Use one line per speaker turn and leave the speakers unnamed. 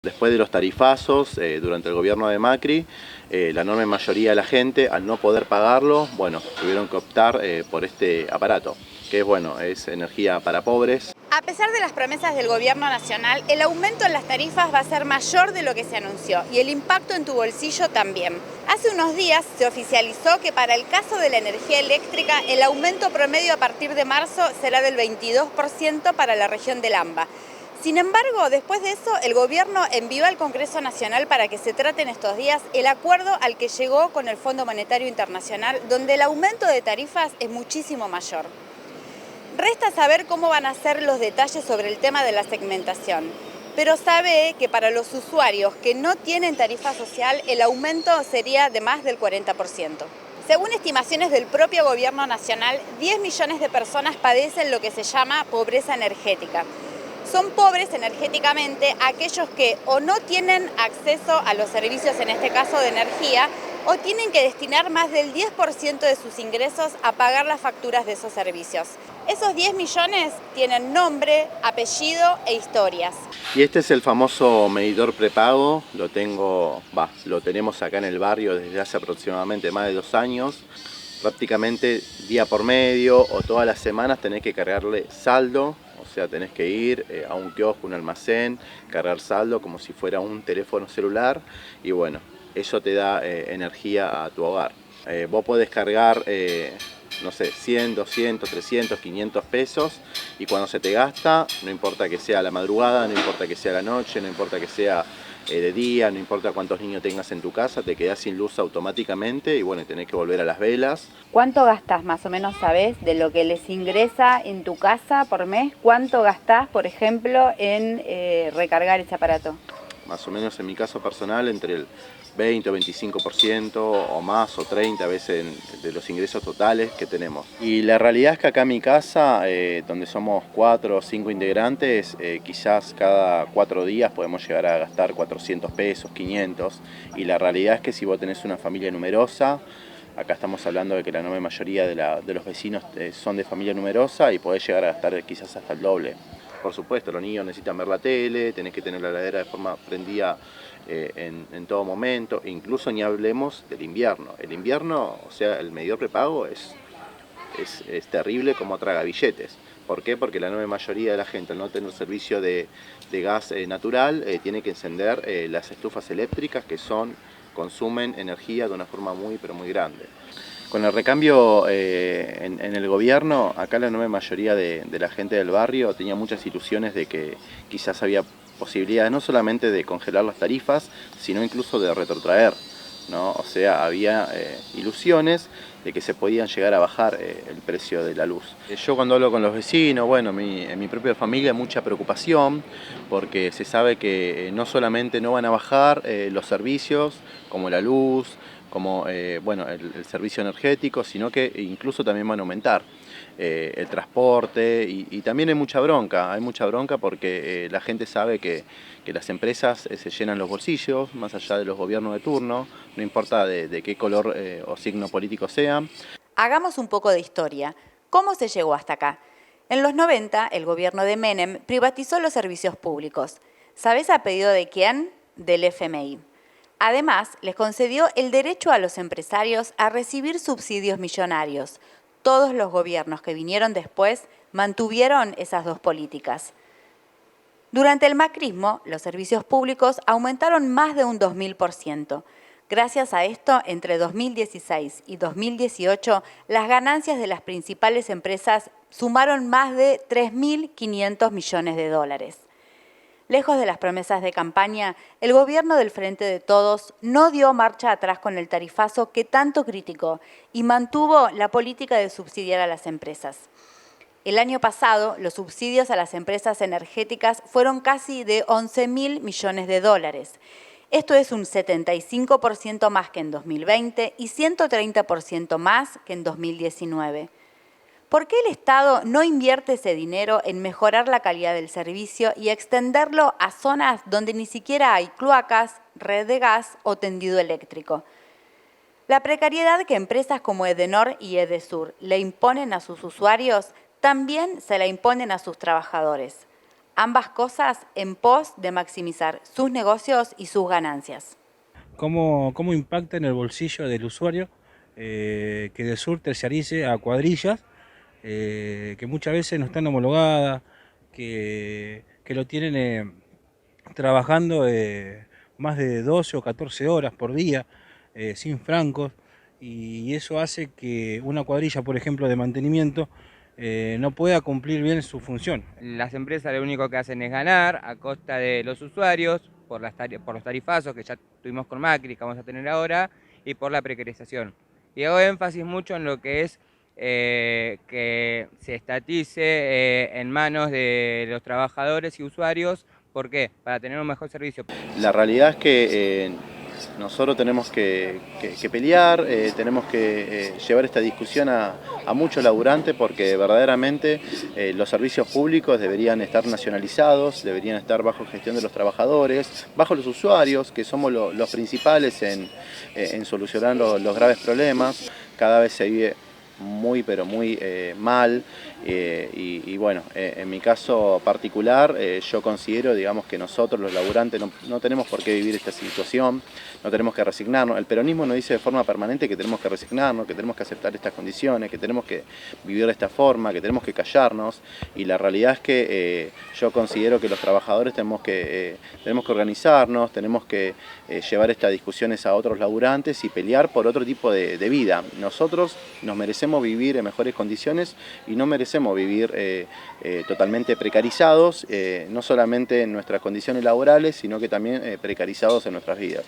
Después de los tarifazos, durante el gobierno de Macri, la enorme mayoría de la gente, al no poder pagarlo, bueno, tuvieron que optar por este aparato, que es energía para pobres.
A pesar de las promesas del gobierno nacional, el aumento en las tarifas va a ser mayor de lo que se anunció y el impacto en tu bolsillo también. Hace unos días se oficializó que para el caso de la energía eléctrica, el aumento promedio a partir de marzo será del 22% para la región del AMBA. Sin embargo, después de eso, el gobierno envió al Congreso Nacional para que se trate en estos días el acuerdo al que llegó con el Fondo Monetario Internacional, donde el aumento de tarifas es muchísimo mayor. Resta saber cómo van a ser los detalles sobre el tema de la segmentación, pero sabe que para los usuarios que no tienen tarifa social, el aumento sería de más del 40%. Según estimaciones del propio gobierno nacional, 10 millones de personas padecen lo que se llama pobreza energética. Son pobres energéticamente aquellos que o no tienen acceso a los servicios, en este caso de energía, o tienen que destinar más del 10% de sus ingresos a pagar las facturas de esos servicios. Esos 10 millones tienen nombre, apellido e historias.
Y este es el famoso medidor prepago, lo tenemos acá en el barrio desde hace aproximadamente más de 2 años. Prácticamente día por medio o todas las semanas tenés que cargarle saldo. O sea, tenés que ir a un kiosco, un almacén, cargar saldo como si fuera un teléfono celular y bueno, eso te da energía a tu hogar. Vos podés cargar, no sé, 100, 200, 300, 500 pesos y cuando se te gasta, no importa que sea a la madrugada, no importa que sea a la noche, no importa que sea de día, no importa cuántos niños tengas en tu casa, te quedás sin luz automáticamente y bueno, tenés que volver a las velas.
¿Cuánto gastás más o menos, sabés, de lo que les ingresa en tu casa por mes? ¿Cuánto gastás, por ejemplo, en recargar ese aparato?
Más o menos en mi caso personal entre el 20 o 25% o más o 30 a veces de los ingresos totales que tenemos. Y la realidad es que acá en mi casa, donde somos 4 o 5 integrantes, quizás cada 4 días podemos llegar a gastar 400 pesos, 500. Y la realidad es que si vos tenés una familia numerosa, acá estamos hablando de que la enorme mayoría de los vecinos son de familia numerosa y podés llegar a gastar quizás hasta el doble. Por supuesto, los niños necesitan ver la tele, tenés que tener la heladera de forma prendida en todo momento, incluso ni hablemos del invierno. El invierno, o sea, el medidor prepago es terrible como traga billetes. ¿Por qué? Porque la enorme mayoría de la gente, al no tener servicio de gas natural, tiene que encender las estufas eléctricas que consumen energía de una forma muy grande. Con el recambio en el gobierno, acá la enorme mayoría de la gente del barrio tenía muchas ilusiones de que quizás había posibilidades no solamente de congelar las tarifas, sino incluso de retrotraer, ¿no? O sea, había ilusiones de que se podían llegar a bajar el precio de la luz. Yo cuando hablo con los vecinos, en mi propia familia mucha preocupación, porque se sabe que no solamente no van a bajar los servicios, como la luz, como el servicio energético, sino que incluso también van a aumentar el transporte y también hay mucha bronca porque la gente sabe que las empresas se llenan los bolsillos, más allá de los gobiernos de turno, no importa de qué color o signo político sean.
Hagamos un poco de historia. ¿Cómo se llegó hasta acá? En los 90, el gobierno de Menem privatizó los servicios públicos. ¿Sabés a pedido de quién? Del FMI. Además, les concedió el derecho a los empresarios a recibir subsidios millonarios. Todos los gobiernos que vinieron después mantuvieron esas dos políticas. Durante el macrismo, los servicios públicos aumentaron más de un 2000%. Gracias a esto, entre 2016 y 2018, las ganancias de las principales empresas sumaron más de 3.500 millones de dólares. Lejos de las promesas de campaña, el gobierno del Frente de Todos no dio marcha atrás con el tarifazo que tanto criticó y mantuvo la política de subsidiar a las empresas. El año pasado, los subsidios a las empresas energéticas fueron casi de 11.000 millones de dólares. Esto es un 75% más que en 2020 y 130% más que en 2019. ¿Por qué el Estado no invierte ese dinero en mejorar la calidad del servicio y extenderlo a zonas donde ni siquiera hay cloacas, red de gas o tendido eléctrico? La precariedad que empresas como Edenor y Edesur le imponen a sus usuarios también se la imponen a sus trabajadores. ambas cosas en pos de maximizar sus negocios y sus ganancias.
¿Cómo impacta en el bolsillo del usuario que del sur terciarice a cuadrillas que muchas veces no están homologadas, que lo tienen trabajando más de 12 o 14 horas por día, sin francos, y eso hace que una cuadrilla, por ejemplo, de mantenimiento, no pueda cumplir bien su función?
Las empresas lo único que hacen es ganar a costa de los usuarios por los tarifazos que ya tuvimos con Macri, que vamos a tener ahora, y por la precarización. Y hago énfasis mucho en lo que es que se estatice en manos de los trabajadores y usuarios. ¿Por qué? Para tener un mejor servicio.
La realidad es que nosotros tenemos que pelear, tenemos que llevar esta discusión a muchos laburantes, porque verdaderamente los servicios públicos deberían estar nacionalizados, deberían estar bajo gestión de los trabajadores, bajo los usuarios, que somos los principales en solucionar los graves problemas. Cada vez se vive muy pero muy mal, y bueno, en mi caso particular yo considero, digamos, que nosotros los laburantes no tenemos por qué vivir esta situación, no tenemos que resignarnos. El peronismo nos dice de forma permanente que tenemos que resignarnos, que tenemos que aceptar estas condiciones, que tenemos que vivir de esta forma, que tenemos que callarnos, y la realidad es que yo considero que los trabajadores tenemos que organizarnos, tenemos que llevar estas discusiones a otros laburantes y pelear por otro tipo de vida. Nosotros nos merecemos vivir en mejores condiciones y no merecemos vivir totalmente precarizados, no solamente en nuestras condiciones laborales, sino que también precarizados en nuestras vidas.